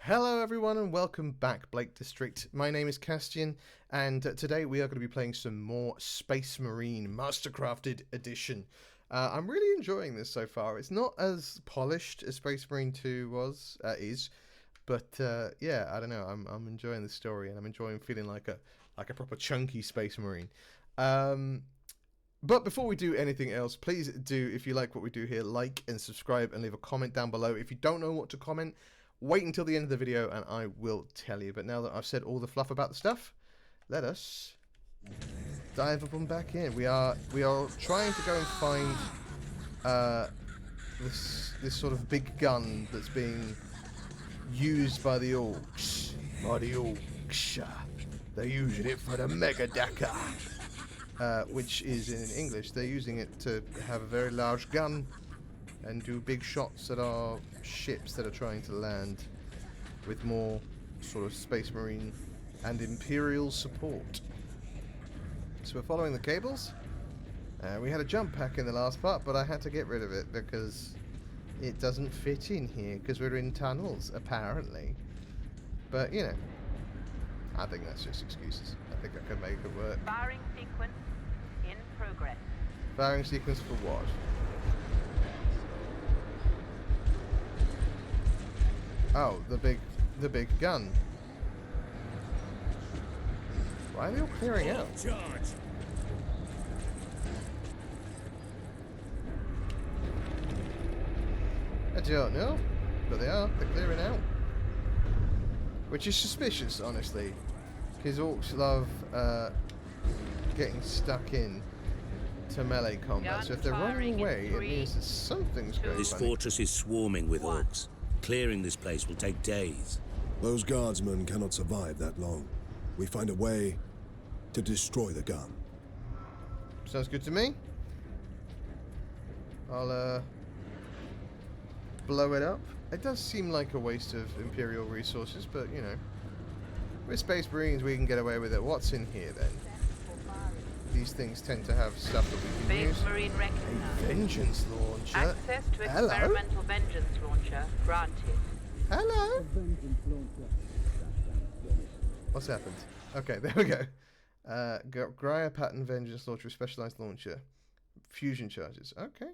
Hello everyone and welcome back, Blake District. My name is Kastian and today we are going to be playing some more Space Marine Mastercrafted Edition. I'm really enjoying this so far. It's not as polished as Space Marine 2 is, but yeah, I don't know. I'm enjoying the story and I'm enjoying feeling like a proper chunky Space Marine. But before we do anything else, please do, if you like what we do here, like and subscribe and leave a comment down below. If you don't know what to comment, wait until the end of the video and I will tell you. But now that I've said all the fluff about the stuff, let us dive up and back in. We are trying to go and find this sort of big gun that's being used by the orcs. They're using it for the Mega Daka. Which is in English, they're using it to have a very large gun and do big shots at our ships that are trying to land with more sort of Space Marine and Imperial support. So we're following the cables. We had a jump pack in the last part, but I had to get rid of it because it doesn't fit in here because we're in tunnels, apparently. But, you know, I think that's just excuses. I think I can make it work. Firing sequence in progress. Firing sequence for what? Oh, the big gun. Why are they all clearing out? Charge. I don't know, but they're clearing out. Which is suspicious, honestly, because orcs love getting stuck in to melee combat. So if they're running away, it means that something's going on. This fortress is swarming with orcs. Clearing this place will take days. Those guardsmen cannot survive that long. We find a way to destroy the gun. Sounds good to me. I'll blow it up. It does seem like a waste of Imperial resources, but you know, with Space Marines we can get away with it. What's in here then? These things tend to have stuff that we can Space use. Marine A recognized. vengeance launcher. Access to Hello? experimental vengeance launcher granted. Hello. What's happened? Okay, there we go. Gaia pattern vengeance launcher, specialized launcher, fusion charges. Okay.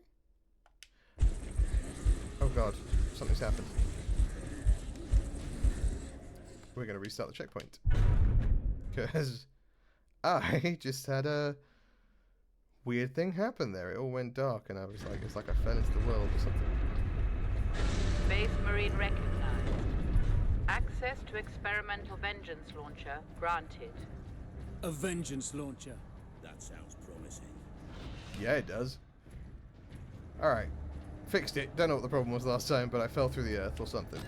Oh god, something's happened. We're going to restart the checkpoint. Because I just had a weird thing happen there. It all went dark and I was like, it's like I fell into the world or something. Space Marine recognized. Access to experimental vengeance launcher granted. A vengeance launcher. That sounds promising. Yeah, it does. Alright. Fixed it. Don't know what the problem was last time, but I fell through the earth or something.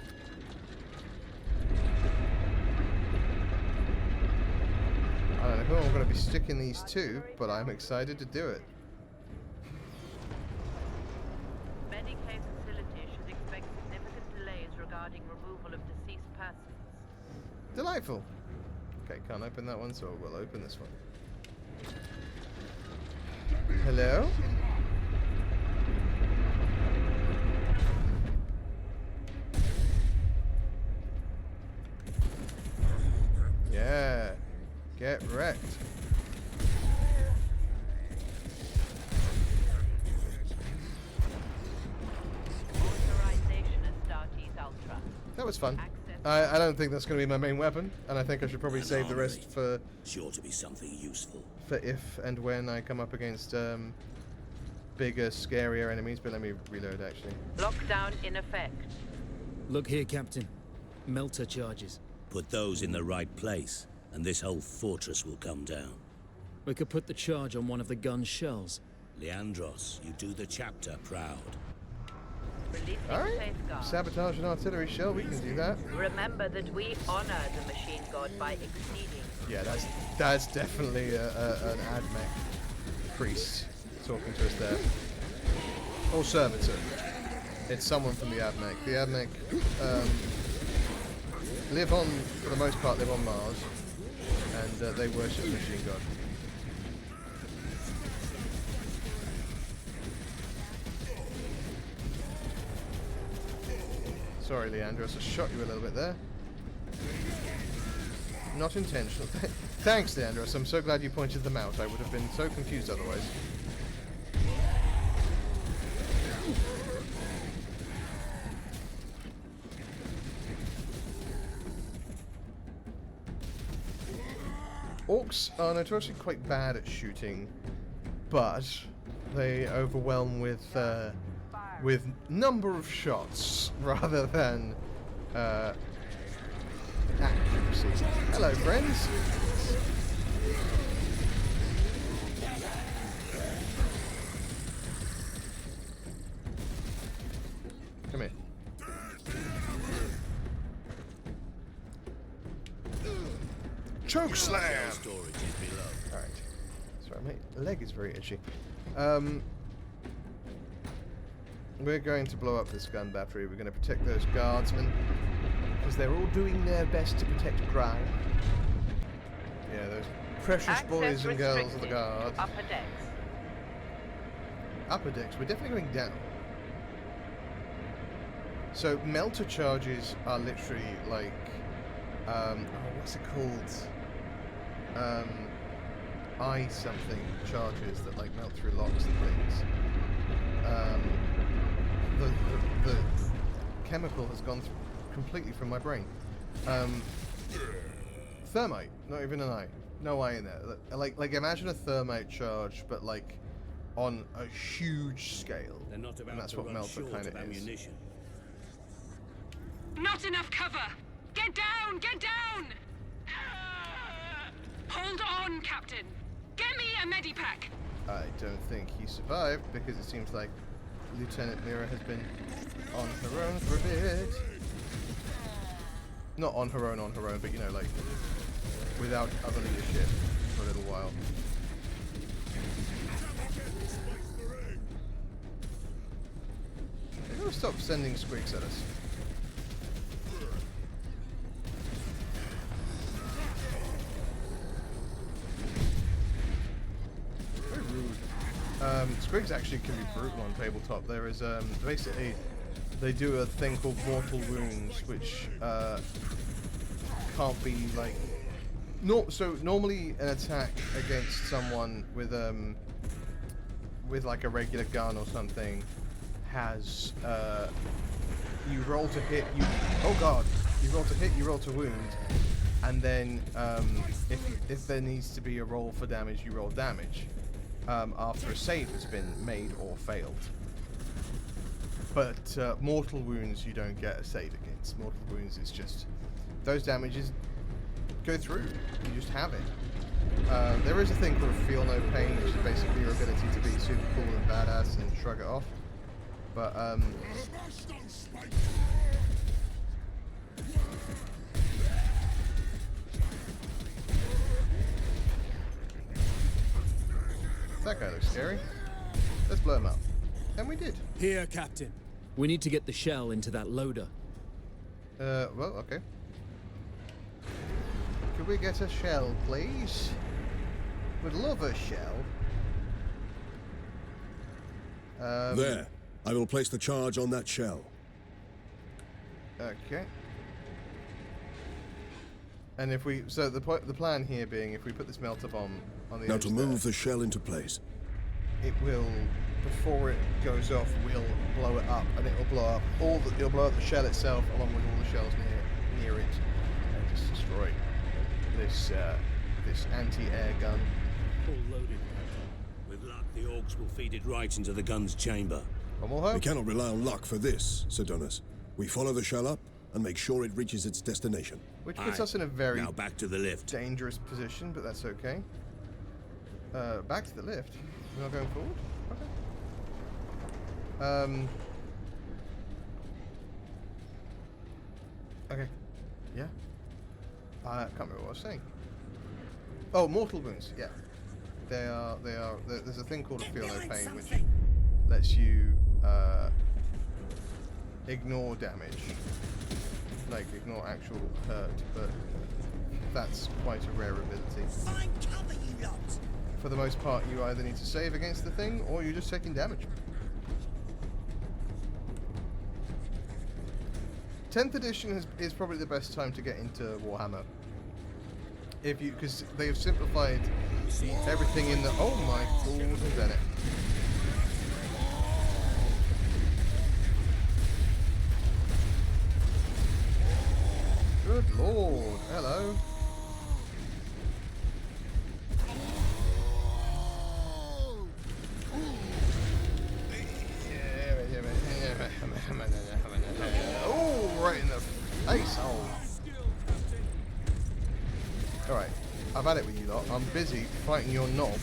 I don't know who I'm going to be sticking these to, but I'm excited to do it. Medicaid facility should expect significant delays regarding removal of deceased persons. Delightful. Okay, can't open that one, so we'll open this one. Hello? Yeah. Get wrecked. Authorization as Startees Ultra. That was fun. Access. I don't think that's going to be my main weapon, and I think I should probably save the rest for Sure to be something useful. if and when I come up against bigger, scarier enemies. But let me reload, actually. Lockdown in effect. Look here, Captain. Melter charges. Put those in the right place, and this whole fortress will come down. We could put the charge on one of the gun's shells. Leandros, you do the chapter proud. Releasing Alright. safeguard. Sabotage an artillery shell, we can do that. Remember that we honor the machine god by exceeding. Yeah, that's definitely an AdMech priest talking to us there. Or servitor. It's someone from the AdMech. The AdMech live on, for the most part, live on Mars. And they worship the machine god. Sorry, Leandros, I shot you a little bit there. Not intentional. Thanks, Leandros. I'm so glad you pointed them out. I would have been so confused otherwise. Orcs are notoriously quite bad at shooting, but they overwhelm with number of shots rather than accuracy. Hello, friends. Come here. Choke slam. Storage is below. All right. Sorry, my leg is very itchy. We're going to blow up this gun battery. We're going to protect those guardsmen because they're all doing their best to protect Grau. Yeah, those precious Access boys and girls of the restricted. guards. Upper decks. Upper decks. We're definitely going down. So melter charges are literally like, oh, what's it called? I something charges that like melt through locks and things. The chemical has gone completely from my brain. Thermite, not even an I. No I in there. Like imagine a thermite charge, but like on a huge scale. They're not about And that's to what run melter short kind of of is. ammunition. Not enough cover! Get down! Get down! Hold on, Captain. Get me a medipack. I don't think he survived because it seems like Lieutenant Mira has been on her own for a bit. Not on her own, but you know, like without other leadership for a little while. They're gonna stop sending squeaks at us. Very rude. Squigs actually can be brutal on tabletop. There is basically they do a thing called mortal wounds, which can't be like so normally an attack against someone with like a regular gun or something has you roll to hit, you roll to hit, you roll to wound, and then if there needs to be a roll for damage, you roll damage after a save has been made or failed. But mortal wounds you don't get a save against. Mortal wounds is just those damages go through. You just have it. There is a thing called feel no pain, which is basically your ability to be super cool and badass and shrug it off. But that guy looks scary. Let's blow him up. And we did. Here, Captain. We need to get the shell into that loader. Well, okay. Could we get a shell, please? Would love a shell. There. I will place the charge on that shell. Okay. And if we, so the plan here being, if we put this melter bomb on the Now edge to there, move the shell into place. it will, before it goes off, we'll blow it up, and it'll blow up it'll blow up the shell itself, along with all the shells near it, and just destroy this this anti-air gun. All loaded. With luck, the orcs will feed it right into the gun's chamber. One more We hope. cannot rely on luck for this, Sidonus. We follow the shell up and make sure it reaches its destination. Which puts Aye. us in a very Now back to the lift. dangerous position, but that's okay. Back to the lift. We're not going forward? Okay. Okay. Yeah. I can't remember what I was saying. Oh, mortal wounds. Yeah. There's a thing called a feel no pain, which lets you ignore damage. Like, ignore actual hurt, but that's quite a rare ability. Find cover, you lot! For the most part, you either need to save against the thing, or you're just taking damage. 10th edition is probably the best time to get into Warhammer. Because they have simplified everything in the. Oh my lord, who's done it? Good lord, hello. Oh, right in the face hole. Alright, I've had it with you lot. I'm busy fighting your knob,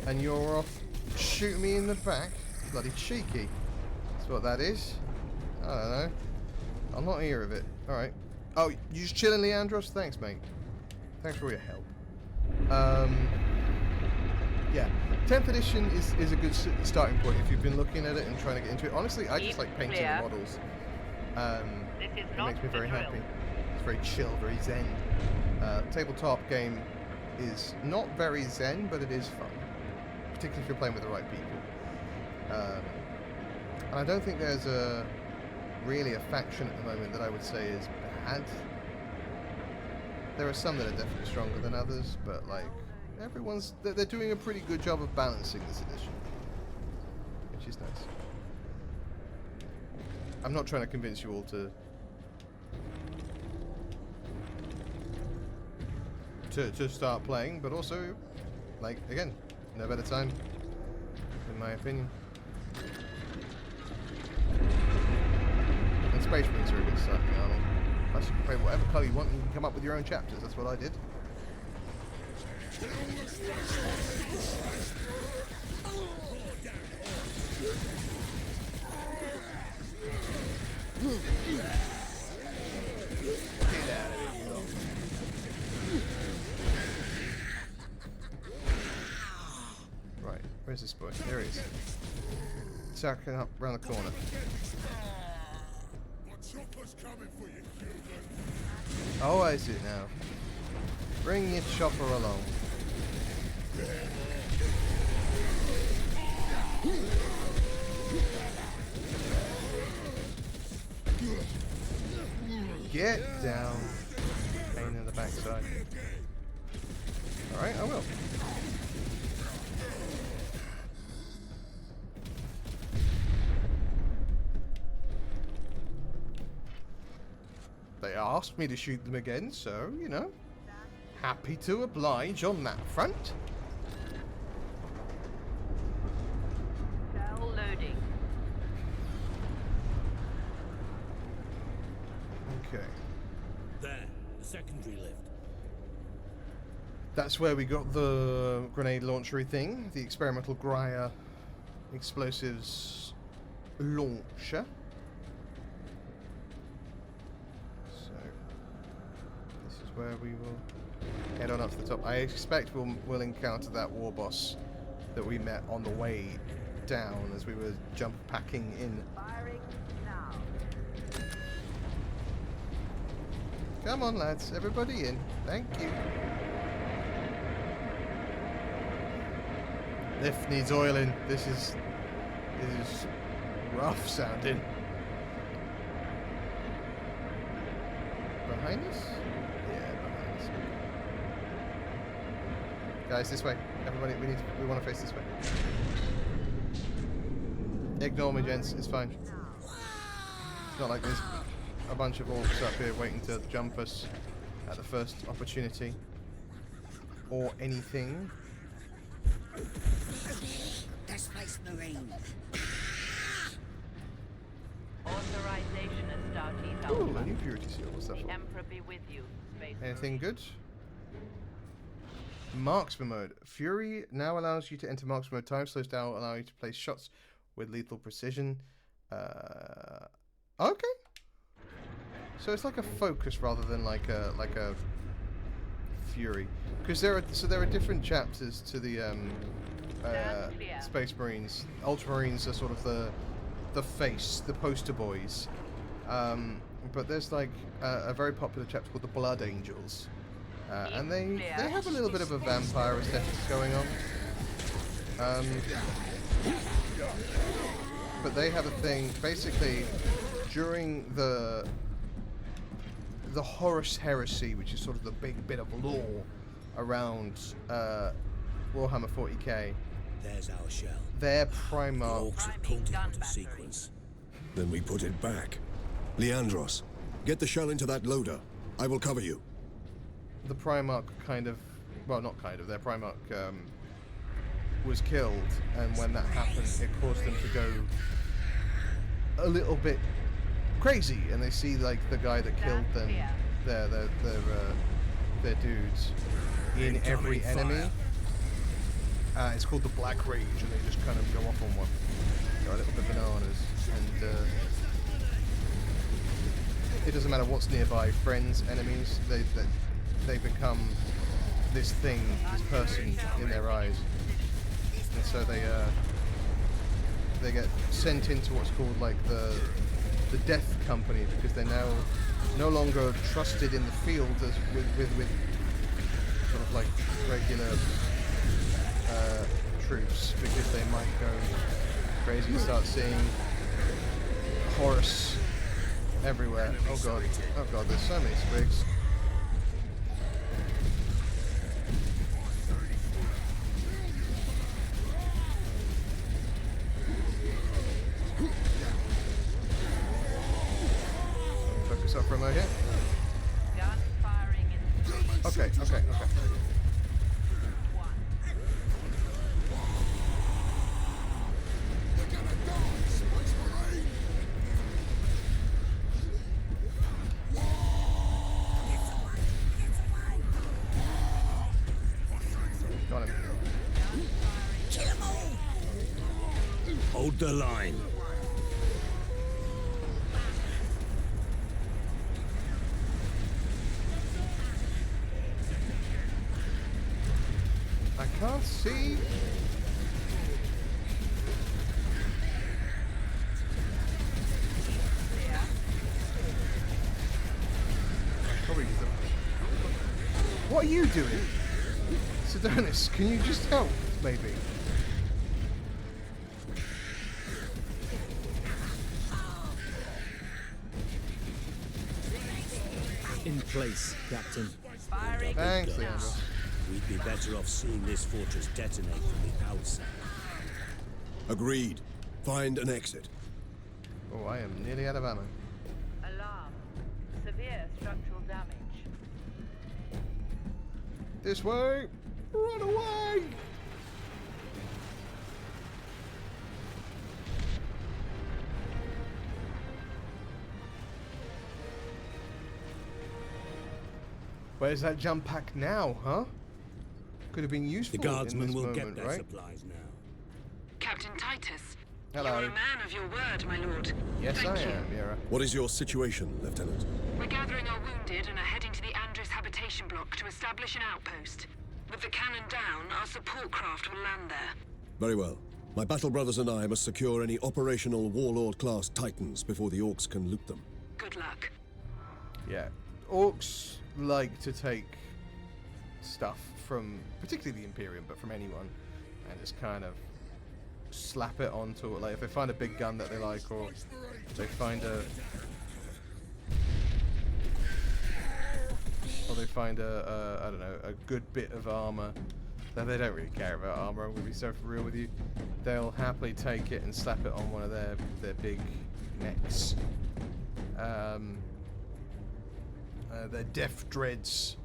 and you're off shooting me in the back. Bloody cheeky. That's what that is. I don't know. I'm not here of it. Alright. Oh, you just chilling, Leandros? Thanks, mate. Thanks for all your help. Yeah. 10th edition is a good starting point if you've been looking at it and trying to get into it. Honestly, I just like painting the models. This is It not makes me the very drill. happy. It's very chill, very zen. Tabletop game is not very zen, but it is fun. Particularly if you're playing with the right people. And I don't think there's really a faction at the moment that I would say is bad. There are some that are definitely stronger than others, but like they're doing a pretty good job of balancing this edition, which is nice. I'm not trying to convince you all to start playing, but also, like, again, no better time, in my opinion. And Space Marines are a good starting army. Plus, you can play whatever colour you want and you can come up with your own chapters. That's what I did. Get out of here, you lot. Right, where's this boy? There he is. Sacking up round the corner. Oh, I see it now. Bring your chopper along. Get down. Pain in the backside. Alright, I will. They asked me to shoot them again, so, you know, happy to oblige on that front. Cell loading. Okay. There, the secondary lift. That's where we got the grenade launchery thing, the experimental Gryer explosives launcher. So, this is where we will head on up to the top. I expect we'll encounter that war boss that we met on the way down as we were jump packing in. Firing now. Come on, lads, everybody in. Thank you. Lift needs oiling. This is rough sounding. Behind us? Yeah, behind us. Guys, this way. Everybody, we want to face this way. Ignore me, gents. It's fine. It's not like there's a bunch of orcs up here waiting to jump us at the first opportunity or anything. The Space Marine. Authorization as Starfleet Ooh, Alpha. a new purity seal. What's that The for? Emperor be with you, Space Anything Marine. good? Marksman mode. Fury now allows you to enter marksman mode. Time slows down, allowing you to place shots with lethal precision. Okay. So it's like a focus rather than like a fury. Because there are different chapters to the Space Marines. Ultramarines are sort of the face, the poster boys. But there's like a very popular chapter called the Blood Angels. And they have a little bit of a vampire aesthetic going on. But they have a thing, basically, during the the Horus Heresy, which is sort of the big bit of lore around Warhammer 40k. There's our shell. Their The Primarch. orcs have pulled it out of sequence. Then we put it back. Leandros, get the shell into that loader. I will cover you. The Primarch well, not kind of, their Primarch was killed, and when that happened, it caused them to go a little bit crazy, and they see like the guy that killed them, their dudes, in every enemy. It's called the Black Rage, and they just kind of go off on one, go a little bit bananas, and it doesn't matter what's nearby, friends, enemies, they become this thing, this person in their eyes, and so they get sent into what's called like the Death Company, because they're now no longer trusted in the field as with sort of like regular troops, because they might go crazy and start seeing Horus everywhere. Oh god, there's so many squigs. Focus up for a moment here. Gun firing in 3, Okay. 1. Got him. Hold the line. I can't see. Probably what are you doing? Sidonis, can you just help, maybe? In place, Captain. Firing. Thanks, Guns. Leandro. We'd be better off seeing this fortress detonate from the outside. Agreed. Find an exit. Oh, I am nearly out of ammo. Alarm. Severe structural damage. This way! Run away! Where's that jump pack now, huh? Could have been useful The in guardsmen this will moment, get their right? supplies now. Captain Titus. Hello. You're a man of your word, my lord. Yes, Thank I you. am, Yara. What is your situation, Lieutenant? We're gathering our wounded and are heading to the Andres habitation block to establish an outpost. With the cannon down, our support craft will land there. Very well. My battle brothers and I must secure any operational Warlord-class Titans before the Orcs can loot them. Good luck. Yeah. Orcs like to take stuff from, particularly the Imperium, but from anyone, and just kind of slap it onto it. Like if they find a big gun that they like, or they find a I don't know, a good bit of armor. That they don't really care about armor, I'm gonna be so for real with you. They'll happily take it and slap it on one of their big necks. Their Death Dreads,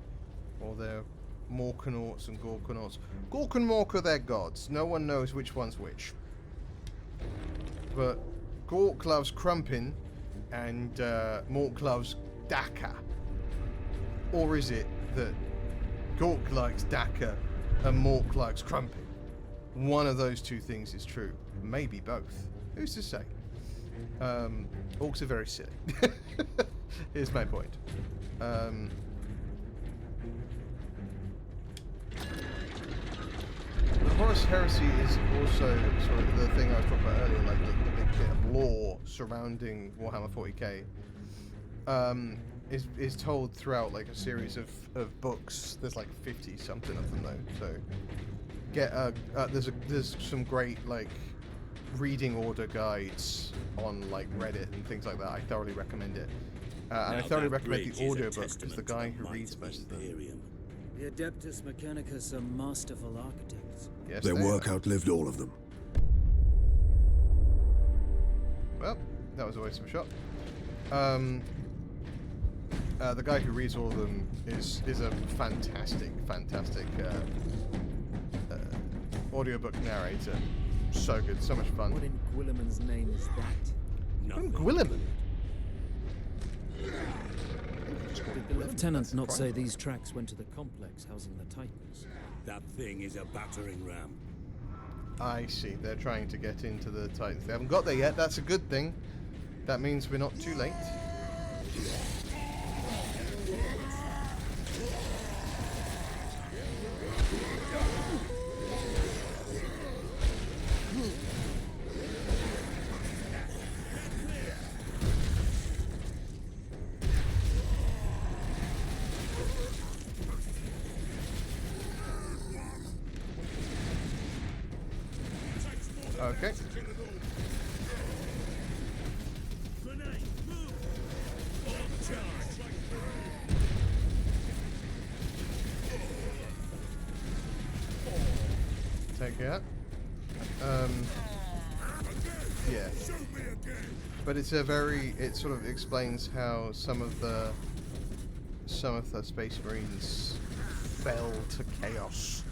or their Morkanauts and Gorkanauts. Gork and Mork are their gods. No one knows which one's which. But Gork loves Krumpin, and Mork loves Daka. Or is it that Gork likes Daka and Mork likes Krumpin? One of those two things is true. Maybe both. Who's to say? Orcs are very silly. Here's my point. The Horus Heresy is also sort of the thing I was talking about earlier, like the big bit of lore surrounding Warhammer 40k. Is told throughout like a series of books. There's like 50 something of them though. So get there's some great like reading order guides on like Reddit and things like that. I thoroughly recommend it. And I Now thoroughly that recommend bridge the is a audiobook because testament the to guy the who might reads of the most of them. Imperium. The Adeptus Mechanicus are masterful architects. Yes, Their they work are. outlived all of them. Well, that was a waste of a shot. The guy who reads all of them is a fantastic audiobook narrator. So good, so much fun. What in Gwilliman's name is that? Nothing. Gwilliman. Did the lieutenant not say these tracks went to the complex housing the Titans? That thing is a battering ram. I see. They're trying to get into the Titans. They haven't got there yet. That's a good thing. That means we're not too late. Okay. Take it. Yeah. But it's a very, it sort of explains how some of the Space Marines fell to chaos.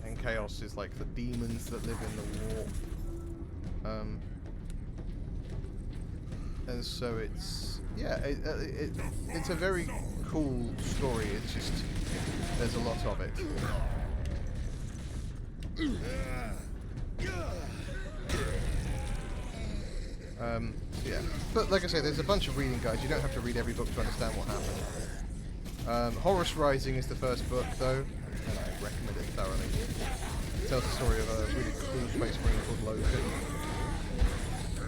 And chaos is like the demons that live in the war. And so it's, yeah, it's a very cool story. It's just, there's a lot of it. Yeah, but like I say, there's a bunch of reading guides. You don't have to read every book to understand what happened. Horus Rising is the first book, though, and I recommend it thoroughly. It tells the story of a really cool space marine called Logan,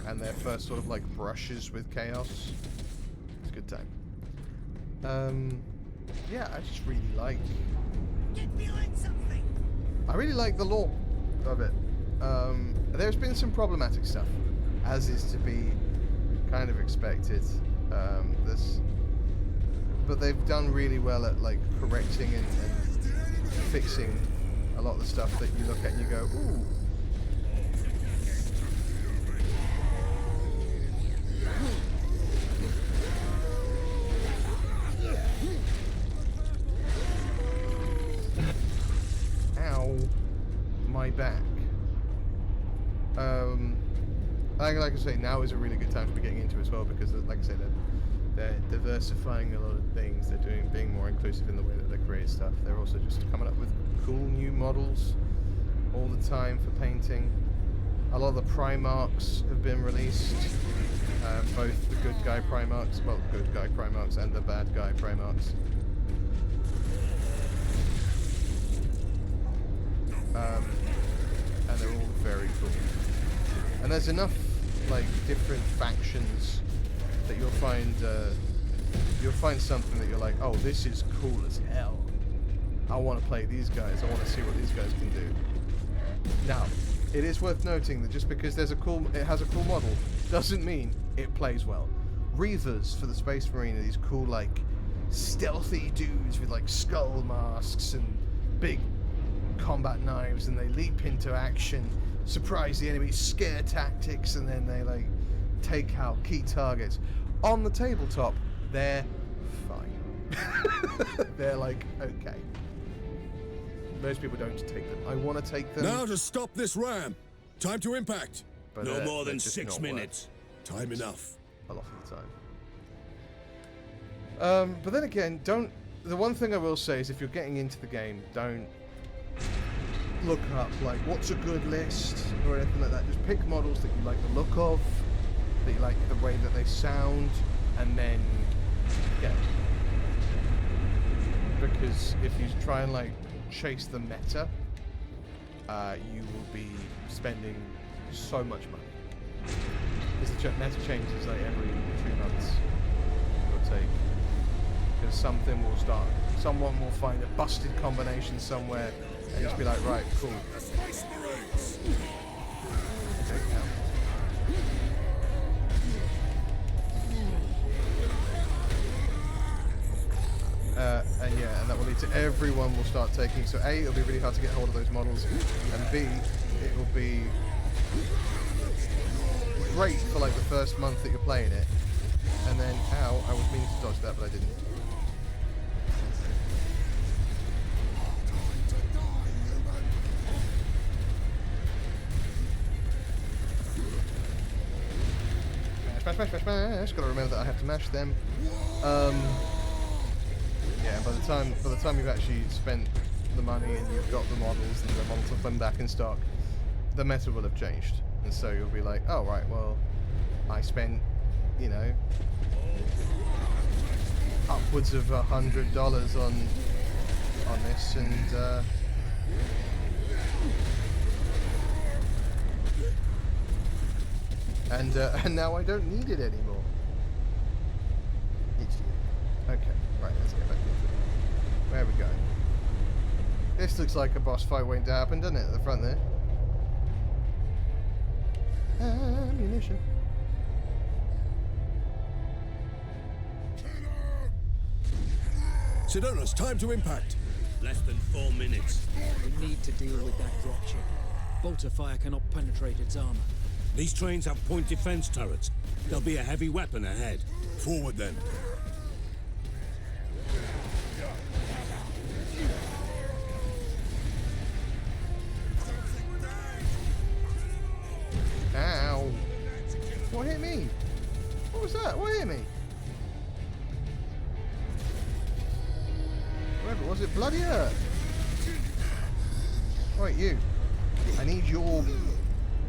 and their first sort of like brushes with chaos. It's a good time. Yeah, I just really like. Get behind something. I really like the lore of it. There's been some problematic stuff, as is to be kind of expected. But they've done really well at like correcting and fixing a lot of the stuff that you look at and you go, ooh. Ow, my back. Like I say, now is a really good time to be getting into it as well because, like I say, they're diversifying a lot of things. They're being more inclusive in the way that they create stuff. They're also just coming up with cool new models all the time for painting. A lot of the Primarchs have been released, both the good guy Primarchs, well, good guy Primarchs and the bad guy Primarchs. And they're all very cool. And there's enough like different factions that you'll find something that you're like, oh, this is cool as hell. I want to play these guys. I want to see what these guys can do. Now, it is worth noting that just because it has a cool model doesn't mean it plays well. Reavers for the Space Marine are these cool like stealthy dudes with like skull masks and big combat knives, and they leap into action, surprise the enemy, scare tactics, and then they like take out key targets. On the tabletop, they're fine. They're like, okay. Most people don't take them. I want to take them. Now to stop this ram! Time to impact! But No more they're than just 6 not minutes. Time enough. a lot of the time. But then again, the one thing I will say is if you're getting into the game, don't look up like what's a good list or anything like that. Just pick models that you like the look of, that you like the way that they sound, and then get them. Because if you try and like chase the meta, you will be spending so much money. Because the meta changes like every 2 months, give or take. Because someone will find a busted combination somewhere and just be like, right, cool. And yeah, and that will lead to everyone will start taking. So A, it'll be really hard to get hold of those models, and B, it will be great for like the first month that you're playing it, and then ow, I was meaning to dodge that, but I didn't. Smash, smash, smash, smash. Gotta remember that I have to mash them. Yeah, and by the time you've actually spent the money and you've got the models and the models have been back in stock, the meta will have changed. And so you'll be like, oh right, well, I spent, you know, upwards of $100 on this, and now I don't need it anymore. Okay, right, let's get back into it. Where are we going? This looks like a boss fight waiting to happen, doesn't it, at the front there? Ammunition. Sidonis, time to impact. Less than 4 minutes. We need to deal with that dropship. Bolter fire cannot penetrate its armor. These trains have point defense turrets. There'll be a heavy weapon ahead. Forward then. Ow. What hit me? What was that? What hit me? Whoever it was, it bloody hurt. Right, you. I need your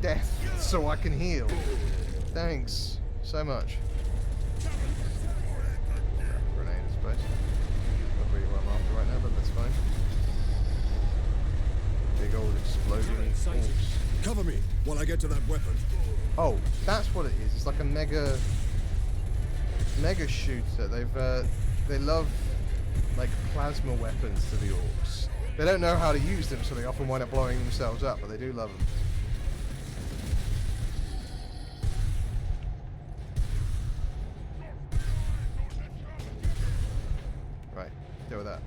death so I can heal. Thanks so much. Grenade, I suppose. Not really what I'm after right now, but that's fine. Big old exploding orbs. Cover me while I get to that weapon. Oh, that's what it is. It's like a mega shooter. They love like plasma weapons to the orcs. They don't know how to use them, so they often wind up blowing themselves up, but they do love them. Right, deal with that.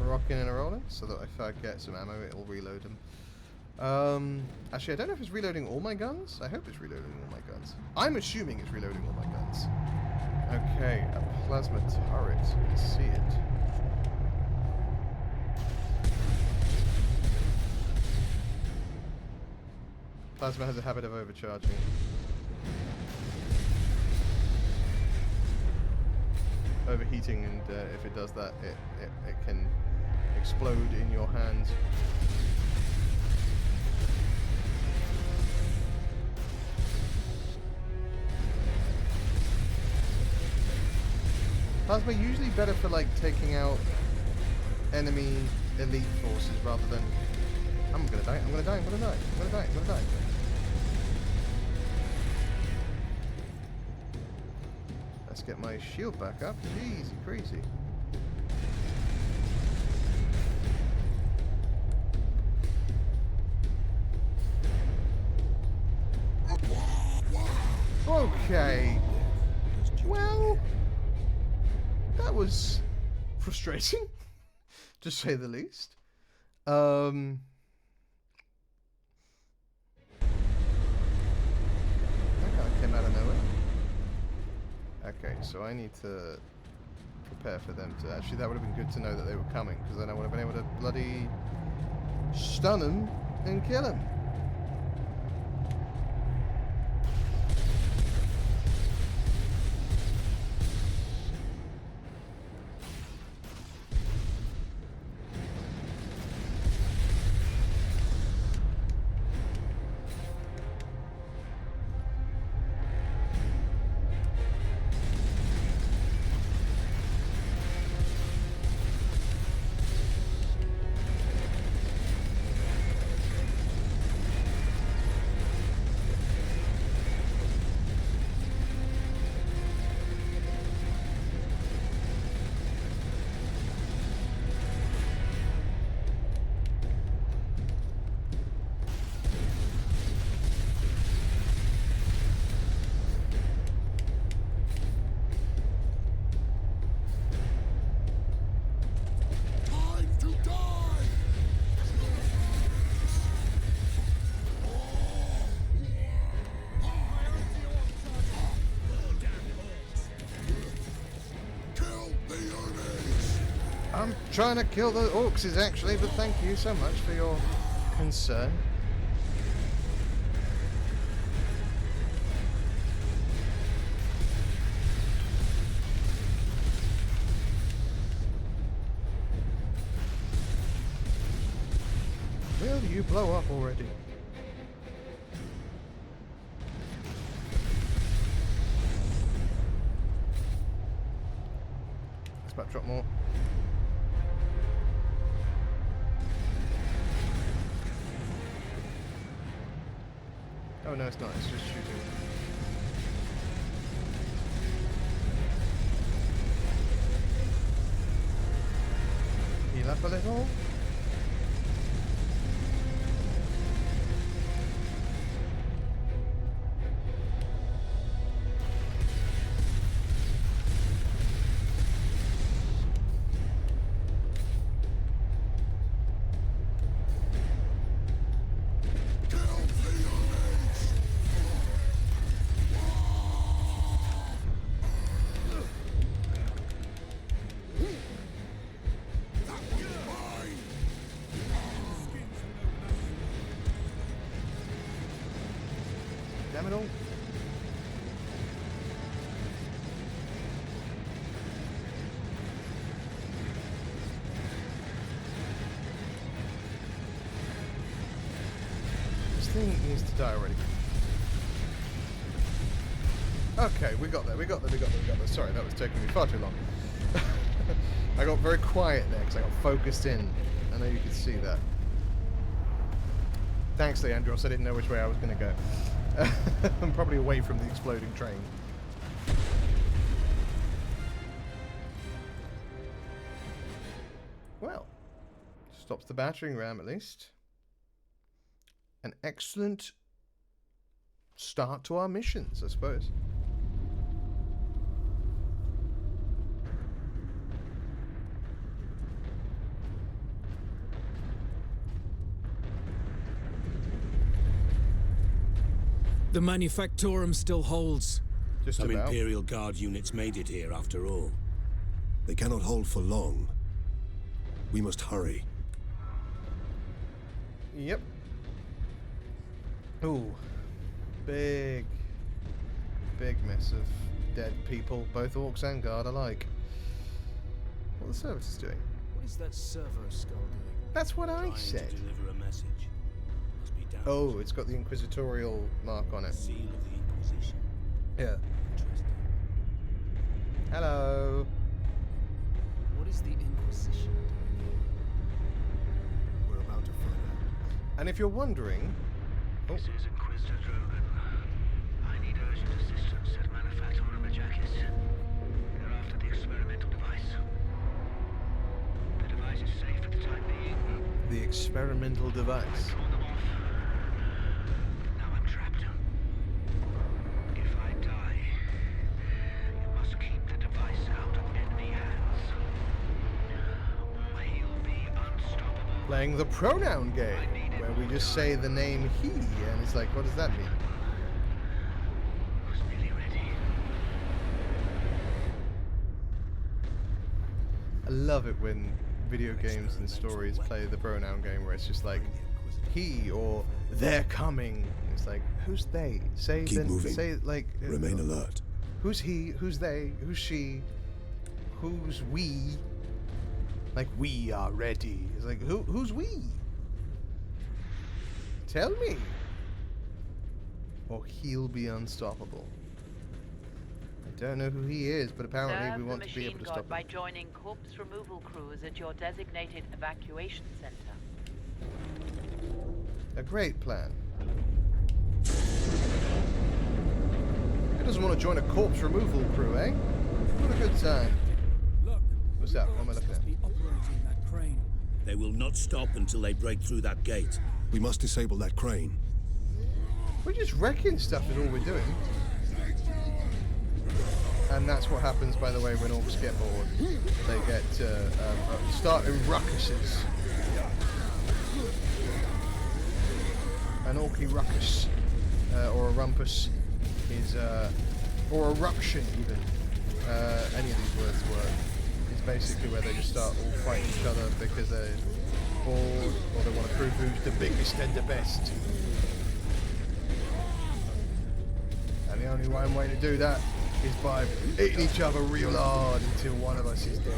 Rocking and rolling, so that if I get some ammo, it'll reload them. Actually, I don't know if it's reloading all my guns. I hope it's reloading all my guns. I'm assuming it's reloading all my guns. Okay, a plasma turret. You can see it. Plasma has a habit of overcharging. Overheating, and if it does that, it can explode in your hands. Plasma usually better for like taking out enemy elite forces rather than I'm gonna die, I'm gonna die, I'm gonna die, I'm gonna die, I'm gonna die. Let's get my shield back up. Easy, crazy. Okay. Well, that was frustrating, to say the least. That kind of came out of nowhere. Okay, so I need to prepare for them to... Actually, that would have been good to know that they were coming, because then I would have been able to bloody stun them and kill them. trying to kill the orcs actually, but thank you so much for your concern. Will you blow up already? Let's about drop more. Oh no, it's not. It's just shooting. Heal up a little. Damn it all. This thing needs to die already. Okay, we got there. Sorry, that was taking me far too long. I got very quiet there because I got focused in. I know you could see that. Thanks, Leandros. I didn't know which way I was going to go. I'm probably away from the exploding train. Well, stops the battering ram at least. An excellent start to our missions, I suppose. The Manufactorum still holds. Just Some about. Imperial Guard units made it here after all. They cannot hold for long. We must hurry. Yep. Ooh. Big mess of dead people, both orcs and guard alike. What are the servitors doing? What is that servo skull doing? That's what I Trying said. to deliver a message. Must be down. Oh, it's got the inquisitorial mark on it. Seal of the Inquisition. Yeah. Interesting. Hello. What is the Inquisition doing here? We're about to find out. And if you're wondering... Oh, This is Inquisitor Drogan. I need urgent assistance at Manufactorum Ajakis. They're after the experimental device. The device is safe for the time being. the experimental device. Drawn them off. Now I'm trapped. If I die, you must keep the device out of enemy hands. Or he'll be unstoppable. Playing the pronoun game, where we just say the name he, and it's like, what does that mean? Was nearly ready. I love it when video games and stories play the pronoun game, where it's just like he or they're coming. It's like, who's they? Say Keep moving. Say like. Remain alert. Who's he? Who's they? Who's she? Who's we? Like, we are ready. It's like, who's we? Tell me. Or he'll be unstoppable. I don't know who he is, but apparently Serve we the want to be machine able to god stop by him. joining corpse removal crews at your designated evacuation center. A great plan. Who doesn't want to join a corpse removal crew, eh? What a good time. Look. What's that? What am I looking at? Be operating that crane. They will not stop until they break through that gate. We must disable that crane. We're just wrecking stuff is all we're doing. And that's what happens, by the way, when orcs get bored. They get start in ruckuses. An orky ruckus, or a rumpus, is, or eruption even. Any of these words work. is basically where they just start all fighting each other because they're bored or they want to prove who's the biggest and the best. And the only one way to do that is by hitting each other real hard until one of us is dead.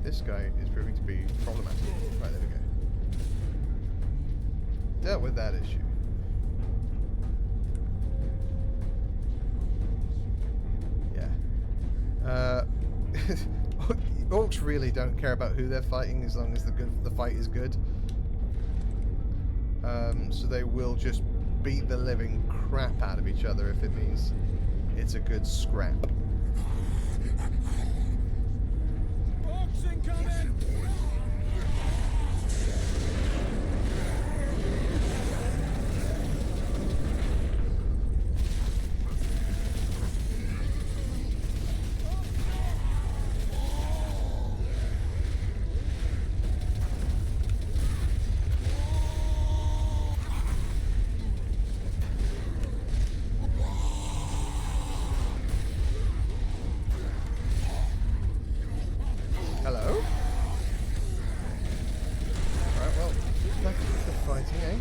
This guy is proving to be problematic. Right, there we go. Dealt with that issue. Yeah. Orcs really don't care about who they're fighting as long as the fight is good. So they will just beat the living crap out of each other if it means it's a good scrap. Hello? Alright, well, back to the fighting, eh?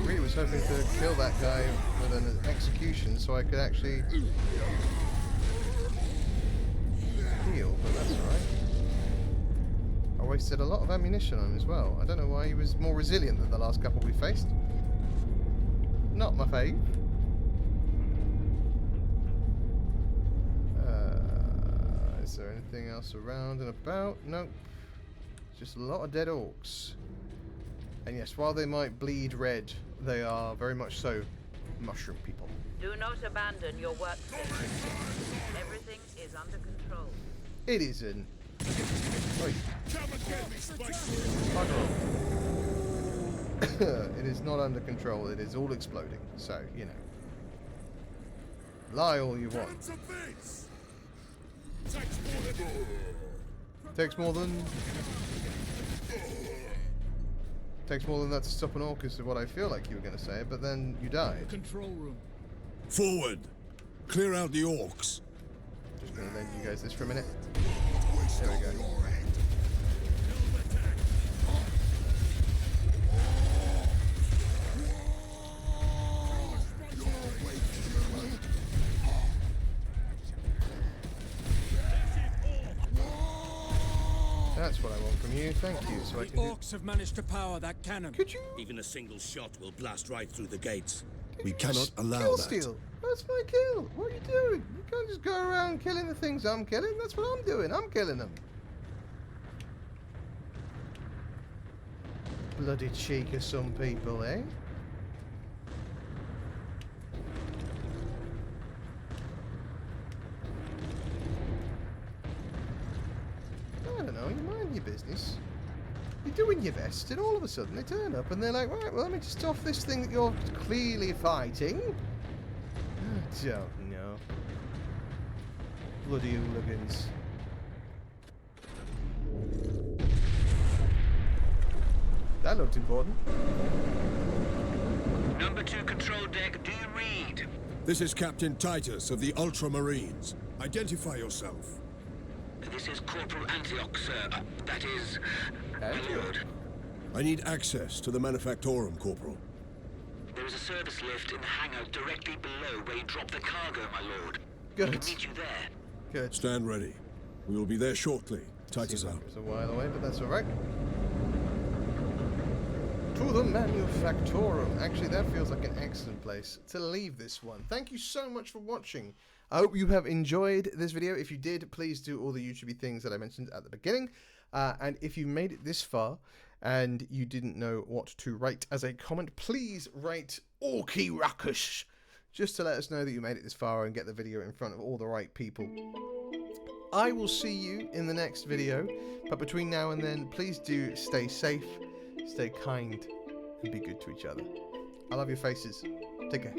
Really was hoping to kill that guy with an execution so I could actually heal, but that's alright. I wasted a lot of ammunition on him as well. I don't know why he was more resilient than the last couple we faced. Not my fave. Is there anything else around and about? Nope. Just a lot of dead orcs. And yes, while they might bleed red, they are very much so mushroom people. Do not abandon your workstation. Everything is under control. It isn't. Oi. Bugger off. It is not under control. It is all exploding. So, you know. Lie all you want. Takes more than that to stop an orc is what I feel like you were going to say, but then you died. Control room. Forward! Clear out the orcs. Just going to lend you guys this for a minute. There we go. That's what I want from you, thank you. So I The can orcs have managed to power that cannon. Could you Even a single shot will blast right through the gates. We cannot allow kill that. steal? That's my kill. What are you doing? You can't just go around killing the things I'm killing. That's what I'm doing. I'm killing them. Bloody cheek of some people, eh? I don't know, you mind your business. You're doing your best, and all of a sudden they turn up and they're like, right, well, let me just off this thing that you're clearly fighting. I don't know. Bloody hooligans. That looked important. Number 2 control deck, do you read? This is Captain Titus of the Ultramarines. Identify yourself. This is Corporal Antioch, sir. That is... my lord. I need access to the Manufactorum, Corporal. There is a service lift in the hangar directly below where you drop the cargo, my lord. Good. I can meet you there. Good. Stand ready. We will be there shortly. Titus out. It's a while away, but that's alright. To the Manufactorum. Actually, that feels like an excellent place to leave this one. Thank you so much for watching. I hope you have enjoyed this video. If you did, please do all the YouTube things that I mentioned at the beginning. And if you made it this far and you didn't know what to write as a comment, please write Orky Ruckus, just to let us know that you made it this far and get the video in front of all the right people. I will see you in the next video, but between now and then, please do stay safe, stay kind, and be good to each other. I love your faces. Take care.